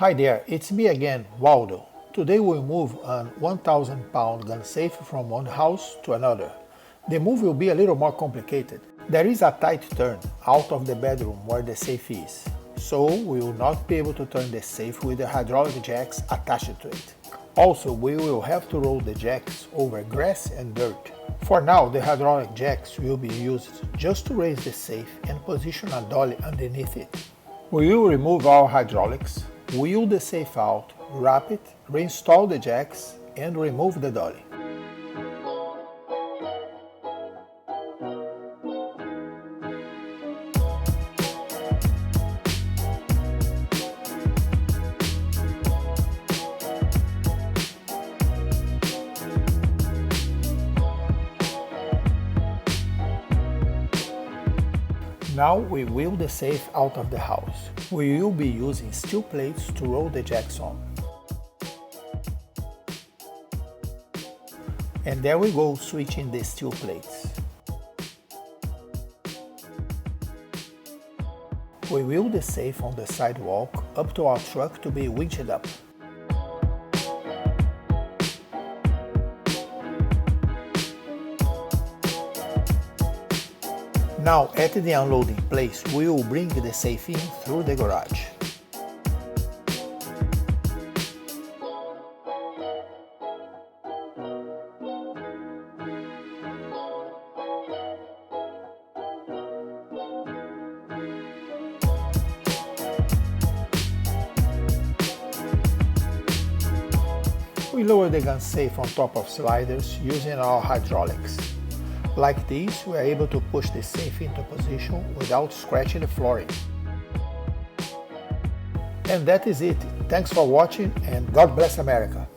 Hi there, it's me again, Waldo. Today we'll move an 1,000-pound gun safe from one house to another. The move will be a little more complicated. There is a tight turn out of the bedroom where the safe is, so we will not be able to turn the safe with the hydraulic jacks attached to it. Also, we will have to roll the jacks over grass and dirt. For now, the hydraulic jacks will be used just to raise the safe and position a dolly underneath it. We will remove our hydraulics, wheel the safe out, wrap it, reinstall the jacks, and remove the dolly. Now we wheel the safe out of the house. We will be using steel plates to roll the jacks on. And there we go, switching the steel plates. We wheel the safe on the sidewalk up to our truck to be winched up. Now, at the unloading place, we will bring the safe in through the garage. We lower the gun safe on top of sliders using our hydraulics. Like this, we are able to push the safe into position without scratching the flooring. And that is it. Thanks for watching and God bless America.